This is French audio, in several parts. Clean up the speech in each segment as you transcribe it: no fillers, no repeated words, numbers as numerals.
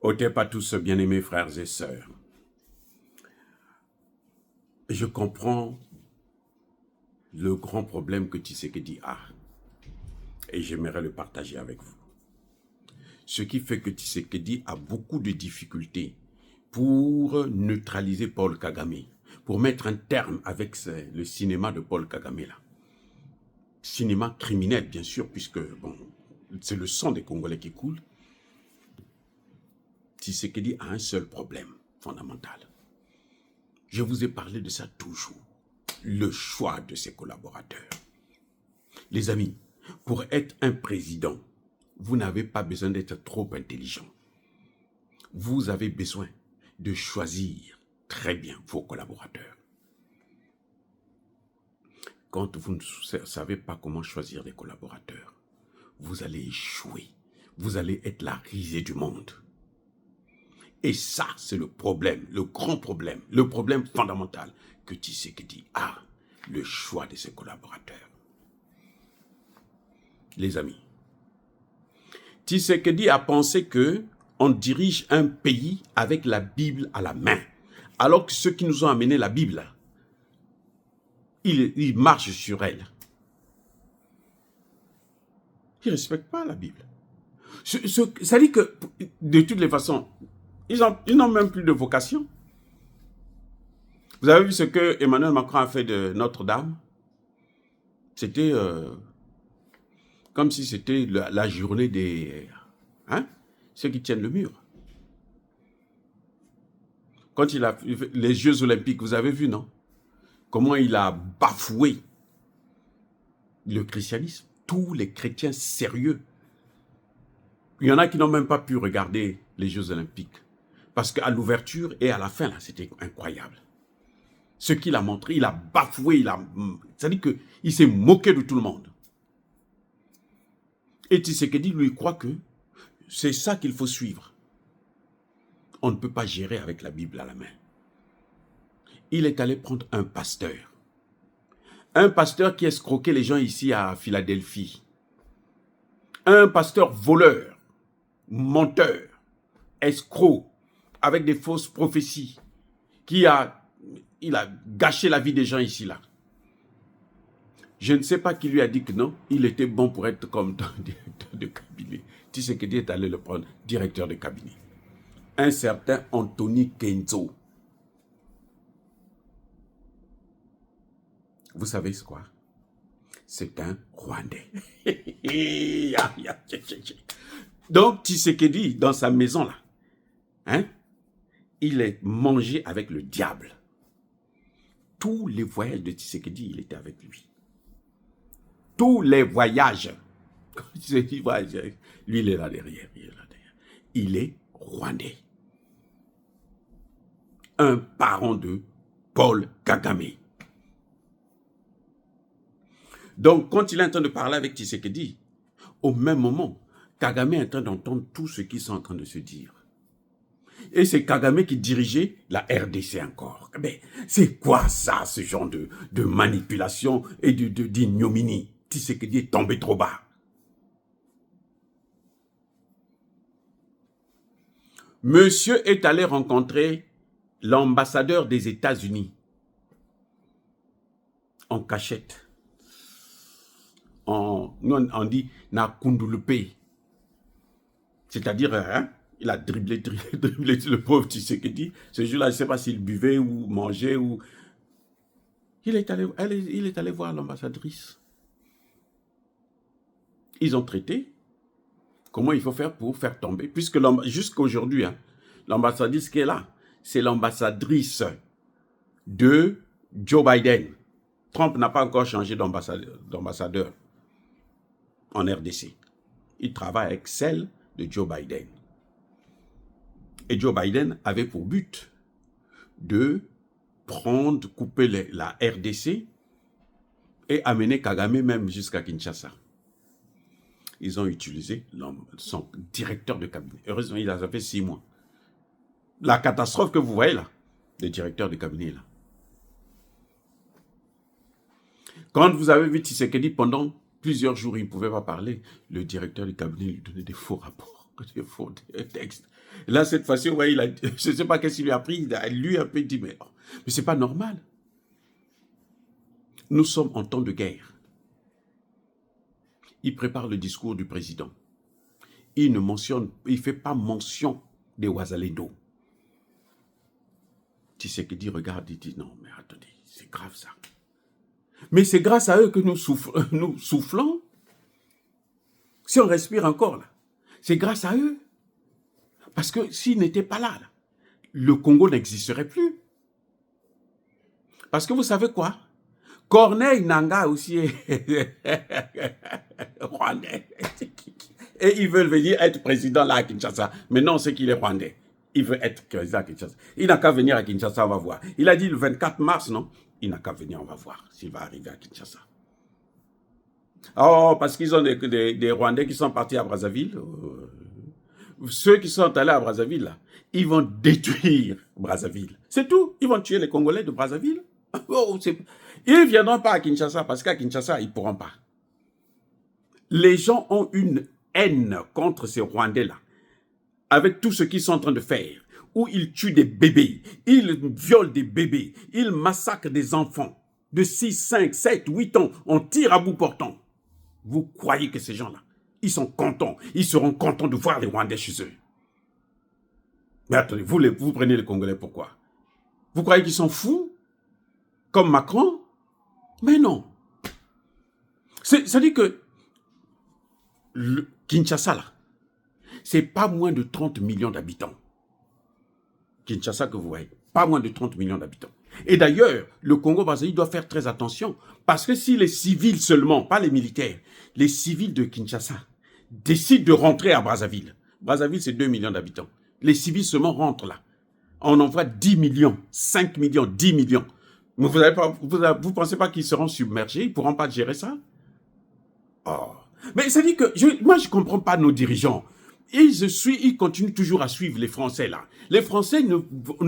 Ôtez pas tous, bien-aimés frères et sœurs. Je comprends le grand problème que Tshisekedi a et j'aimerais le partager avec vous. Ce qui fait que Tshisekedi a beaucoup de difficultés pour neutraliser Paul Kagame, pour mettre un terme avec le cinéma de Paul Kagame là. Cinéma criminel, bien sûr, puisque bon, c'est le sang des Congolais qui coule. Tshisekedi a un seul problème fondamental. Je vous ai parlé de ça toujours. Le choix de ses collaborateurs. Les amis, pour être un président, vous n'avez pas besoin d'être trop intelligent. Vous avez besoin de choisir très bien vos collaborateurs. Quand vous ne savez pas comment choisir des collaborateurs, vous allez échouer. Vous allez être la risée du monde. Et ça, c'est le problème, le grand problème, le problème fondamental que Tshisekedi a, le choix de ses collaborateurs. Les amis, Tshisekedi a pensé qu'on dirige un pays avec la Bible à la main, alors que ceux qui nous ont amené la Bible, ils marchent sur elle. Ils ne respectent pas la Bible. Ça dit que, de toutes les façons, ils n'ont même plus de vocation. Vous avez vu ce que Emmanuel Macron a fait de Notre-Dame? C'était comme si c'était la journée des... Hein? Ceux qui tiennent le mur. Quand il a fait les Jeux Olympiques, vous avez vu, non? Comment il a bafoué le christianisme. Tous les chrétiens sérieux. Il y en a qui n'ont même pas pu regarder les Jeux Olympiques. Parce qu'à l'ouverture et à la fin, là, c'était incroyable. Ce qu'il a montré, il a bafoué, c'est-à-dire qu'il s'est moqué de tout le monde. Et Tshisekedi lui croit que c'est ça qu'il faut suivre. On ne peut pas gérer avec la Bible à la main. Il est allé prendre un pasteur. Un pasteur qui escroquait les gens ici à Philadelphie. Un pasteur voleur, menteur, escroc, avec des fausses prophéties, il a gâché la vie des gens ici, là. Je ne sais pas qui lui a dit que non, il était bon pour être comme directeur de cabinet. Tshisekedi est allé le prendre, directeur de cabinet. Un certain Anthony Kenzo. Vous savez ce quoi? C'est un Rwandais. Donc Tshisekedi, dans sa maison là, hein, il est mangé avec le diable. Tous les voyages de Tshisekedi, il était avec lui. Tous les voyages. Lui, il est là derrière. Il est Rwandais. Un parent de Paul Kagame. Donc, quand il est en train de parler avec Tshisekedi, au même moment, Kagame est en train d'entendre tout ce qu'ils sont en train de se dire. Et c'est Kagame qui dirigeait la RDC encore. Mais c'est quoi ça, ce genre de manipulation et d'ignominie? Tshisekedi est tombé trop bas. Monsieur est allé rencontrer l'ambassadeur des États-Unis en cachette. On dit Nakundulupe. C'est-à-dire, hein, il a dribblé le pauvre Tshisekedi. Ce jour-là, je ne sais pas s'il buvait ou mangeait ou... Il est allé voir l'ambassadrice. Ils ont traité comment il faut faire pour faire tomber. Puisque jusqu'à aujourd'hui, hein, l'ambassadrice qui est là, c'est l'ambassadrice de Joe Biden. Trump n'a pas encore changé d'ambassadeur en RDC. Il travaille avec celle de Joe Biden. Et Joe Biden avait pour but de couper la RDC et amener Kagame même jusqu'à Kinshasa. Ils ont utilisé son directeur de cabinet. Heureusement, il a fait 6 mois. La catastrophe que vous voyez là, le directeur de cabinet là. Quand vous avez vu Tshisekedi pendant plusieurs jours, il ne pouvait pas parler, le directeur du cabinet lui donnait des faux rapports. Des faux textes. Là, cette fois-ci, ouais, je ne sais pas qu'est-ce qu'il lui a pris, il a lu un peu, il dit, mais c'est pas normal. Nous sommes en temps de guerre. Il prépare le discours du président. Il ne fait pas mention des Ouazalendo. Tshisekedi regarde et dit, non, mais attendez, c'est grave ça. Mais c'est grâce à eux que nous soufflons. Si on respire encore, là, c'est grâce à eux. Parce que s'ils n'étaient pas là, le Congo n'existerait plus. Parce que vous savez quoi? Corneille Nangaa aussi est rwandais. Et ils veulent venir être président là à Kinshasa. Mais non, c'est qu'il est rwandais. Il veut être président à Kinshasa. Il n'a qu'à venir à Kinshasa, on va voir. Il a dit le 24 mars, non? Il n'a qu'à venir, on va voir s'il va arriver à Kinshasa. Oh, parce qu'ils ont des Rwandais qui sont partis à Brazzaville. Ceux qui sont allés à Brazzaville, là, ils vont détruire Brazzaville. C'est tout. Ils vont tuer les Congolais de Brazzaville. Oh, ils ne viendront pas à Kinshasa parce qu'à Kinshasa, ils ne pourront pas. Les gens ont une haine contre ces Rwandais-là, avec tout ce qu'ils sont en train de faire, où ils tuent des bébés, ils violent des bébés, ils massacrent des enfants de 6, 5, 7, 8 ans, on tire à bout portant. Vous croyez que ces gens-là, ils sont contents, ils seront contents de voir les Rwandais chez eux. Mais attendez, vous prenez les Congolais, pourquoi? Vous croyez qu'ils sont fous? Comme Macron? Mais non. Ça dit que le Kinshasa, là, c'est pas moins de 30 millions d'habitants. Kinshasa que vous voyez, pas moins de 30 millions d'habitants. Et d'ailleurs, le Congo-Brazzaville doit faire très attention, parce que si les civils seulement, pas les militaires, les civils de Kinshasa décident de rentrer à Brazzaville, Brazzaville c'est 2 millions d'habitants, les civils seulement rentrent là, on envoie 10 millions, 5 millions, 10 millions. Vous ne pensez pas qu'ils seront submergés, ils ne pourront pas gérer ça? Oh. Mais ça dit que, moi je ne comprends pas nos dirigeants. Ils continuent toujours à suivre les Français là. Les Français ne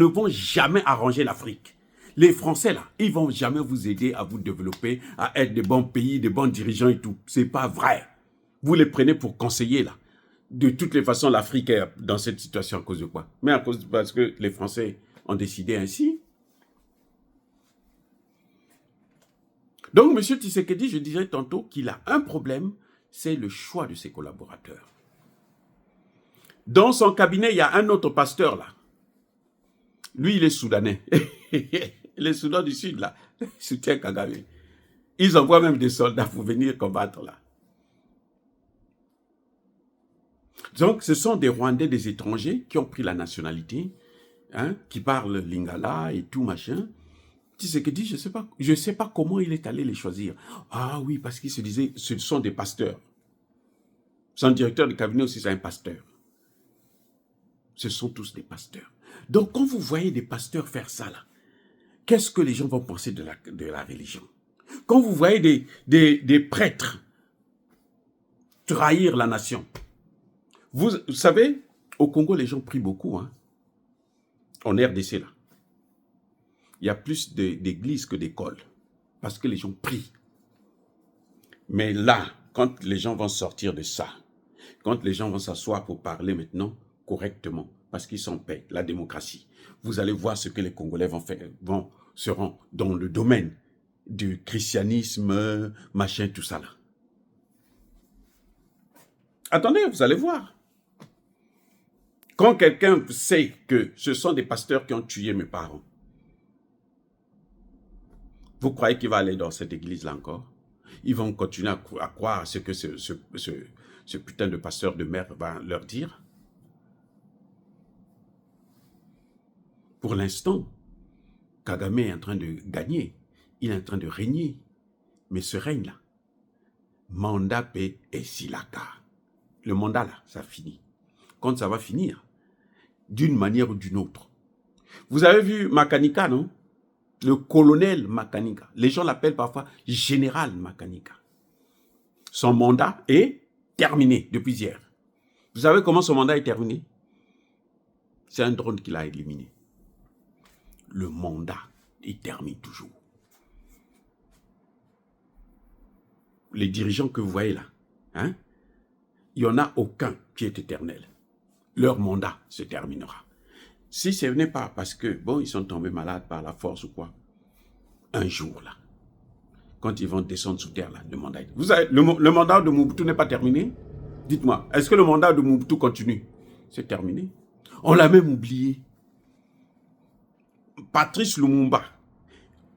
vont jamais arranger l'Afrique. Les Français là, ils ne vont jamais vous aider à vous développer, à être de bons pays, de bons dirigeants et tout. C'est pas vrai. Vous les prenez pour conseillers là. De toutes les façons, l'Afrique est dans cette situation à cause de quoi? Mais parce que les Français ont décidé ainsi. Donc, M. Tshisekedi, je disais tantôt qu'il a un problème, c'est le choix de ses collaborateurs. Dans son cabinet, il y a un autre pasteur là. Lui, il est soudanais. Les Soudans du Sud là, soutiennent Kagame. Ils envoient même des soldats pour venir combattre là. Donc, ce sont des Rwandais, des étrangers qui ont pris la nationalité, hein, qui parlent lingala et tout machin. Tshisekedi, je sais pas comment il est allé les choisir. Ah oui, parce qu'il se disait, ce sont des pasteurs. Son directeur de cabinet aussi, c'est un pasteur. Ce sont tous des pasteurs. Donc, quand vous voyez des pasteurs faire ça, là, qu'est-ce que les gens vont penser de la religion? Quand vous voyez des prêtres trahir la nation, vous savez, au Congo, les gens prient beaucoup, hein, en RDC, là. Il y a plus d'églises que d'écoles, parce que les gens prient. Mais là, quand les gens vont sortir de ça, quand les gens vont s'asseoir pour parler maintenant correctement, parce qu'ils sont en paix, la démocratie, vous allez voir ce que les Congolais seront dans le domaine du christianisme, machin, tout ça là. Attendez, vous allez voir. Quand quelqu'un sait que ce sont des pasteurs qui ont tué mes parents, vous croyez qu'il va aller dans cette église-là encore? Ils vont continuer à croire à ce que ce putain de pasteur de merde va leur dire? Pour l'instant, Kagame est en train de gagner. Il est en train de régner. Mais ce règne-là, mandat paix et silaka. Le mandat là, ça finit. Quand ça va finir, d'une manière ou d'une autre. Vous avez vu Makanika, non? Le colonel Makanika. Les gens l'appellent parfois général Makanika. Son mandat est terminé depuis hier. Vous savez comment son mandat est terminé? C'est un drone qui l'a éliminé. Le mandat, il termine toujours. Les dirigeants que vous voyez là, hein, il n'y en a aucun qui est éternel. leur mandat se terminera. Si ce n'est pas parce que, bon, ils sont tombés malades par la force ou quoi, un jour, là, quand ils vont descendre sous terre, là, le mandat... Vous savez, le mandat de Mobutu n'est pas terminé? Dites-moi, est-ce que le mandat de Mobutu continue? C'est terminé. On l'a même oublié. Patrice Lumumba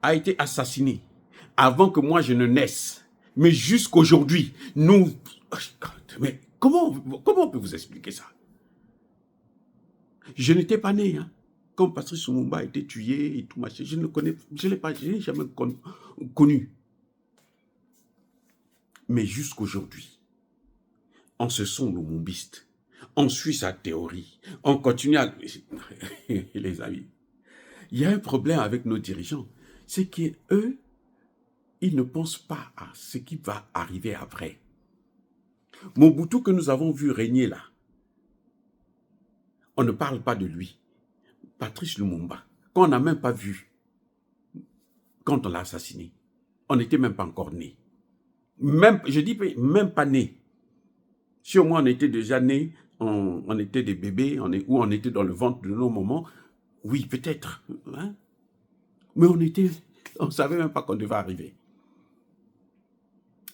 a été assassiné avant que moi je ne naisse. Mais jusqu'aujourd'hui, nous... Mais comment on peut vous expliquer ça? Je n'étais pas né, hein. Quand Patrice Lumumba a été tué et tout machin, je ne le connais, je ne l'ai jamais connu. Mais jusqu'aujourd'hui, on se sent lumumbiste, on suit sa théorie, on continue à... Les amis, il y a un problème avec nos dirigeants, c'est qu'eux, ils ne pensent pas à ce qui va arriver après. Mobutu que nous avons vu régner là, on ne parle pas de lui. Patrice Lumumba, qu'on n'a même pas vu quand on l'a assassiné, on n'était même pas encore né. Même, je dis même pas né. Si au moins on était déjà né, on était des bébés, ou on était dans le ventre de nos mamans, oui, peut-être. Hein? Mais on ne savait même pas qu'on devait arriver.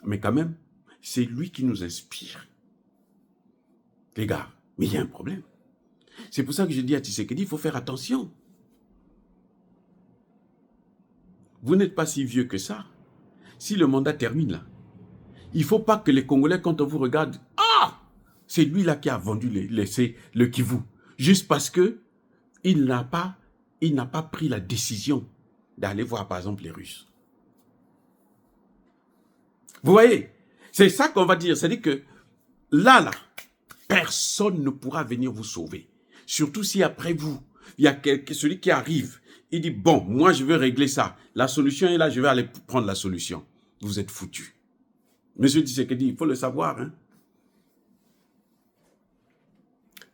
Mais quand même, c'est lui qui nous inspire. Les gars, mais il y a un problème. C'est pour ça que je dis à Tshisekedi, il faut faire attention. Vous n'êtes pas si vieux que ça. Si le mandat termine là, il ne faut pas que les Congolais, quand on vous regarde, ah, c'est lui là qui a vendu le Kivu. Juste parce que il n'a pas pris la décision d'aller voir par exemple les Russes. Vous voyez, c'est ça qu'on va dire. C'est-à-dire que là, personne ne pourra venir vous sauver. Surtout si après vous, il y a celui qui arrive, il dit, bon, moi je veux régler ça. La solution est là, je vais aller prendre la solution. Vous êtes foutus. Monsieur Tshisekedi, il faut le savoir. Hein?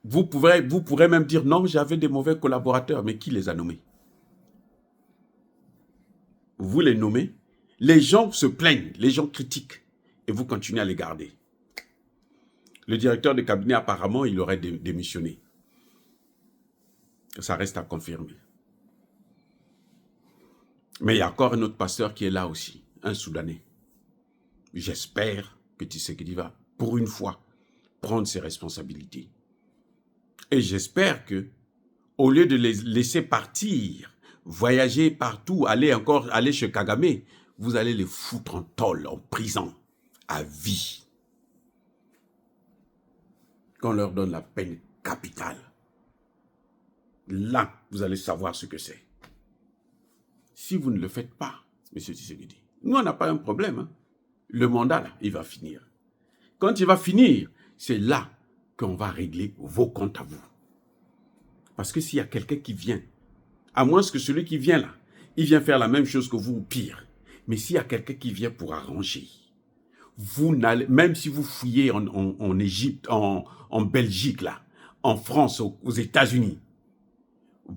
Vous pourrez même dire, non, j'avais des mauvais collaborateurs, mais qui les a nommés? Vous les nommez, les gens se plaignent, les gens critiquent, et vous continuez à les garder. Le directeur de cabinet, apparemment, il aurait démissionné. Ça reste à confirmer. Mais il y a encore un autre pasteur qui est là aussi, un Soudanais. J'espère que Tshisekedi va, pour une fois, prendre ses responsabilités. Et j'espère que, au lieu de les laisser partir, voyager partout, aller chez Kagame, vous allez les foutre en tôle, en prison, à vie. Qu'on leur donne la peine capitale. Là, vous allez savoir ce que c'est. Si vous ne le faites pas, M. Tshisekedi, nous, on n'a pas un problème. Hein. Le mandat, là, il va finir. Quand il va finir, c'est là qu'on va régler vos comptes à vous. Parce que s'il y a quelqu'un qui vient, à moins que celui qui vient là, il vient faire la même chose que vous ou pire. Mais s'il y a quelqu'un qui vient pour arranger, vous n'allez, même si vous fouillez en Égypte, en Belgique, là, en France, aux États-Unis,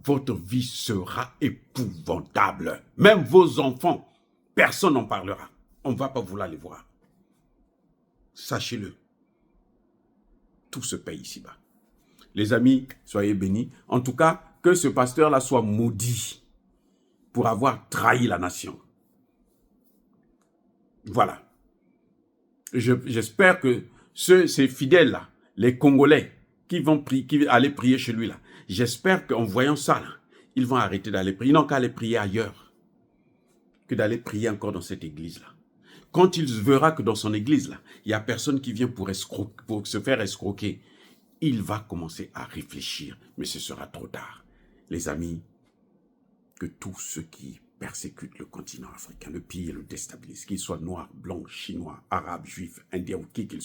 votre vie sera épouvantable. Même vos enfants, personne n'en parlera. On ne va pas vouloir les voir. Sachez-le. Tout se paye ici-bas. Les amis, soyez bénis. En tout cas, que ce pasteur-là soit maudit pour avoir trahi la nation. Voilà. J'espère que ces fidèles-là, les Congolais, qui vont aller prier chez lui, là, j'espère qu'en voyant ça, là, ils vont arrêter d'aller prier. Ils n'ont qu'à aller prier ailleurs que d'aller prier encore dans cette église-là. Quand il verra que dans son église-là, il n'y a personne qui vient pour se faire escroquer, il va commencer à réfléchir, mais ce sera trop tard. Les amis, que tous ceux qui persécutent le continent africain, le pillent et le déstabilisent, qu'ils soient noirs, blancs, chinois, arabes, juifs, indiens ou qui qu'ils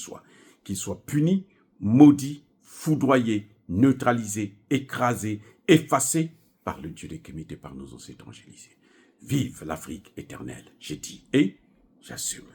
soient punis, maudits, foudroyés, neutralisés, écrasés, effacés par le Dieu des Kémites et par nos ancêtres angélisés. Vive l'Afrique éternelle, j'ai dit, et j'assume.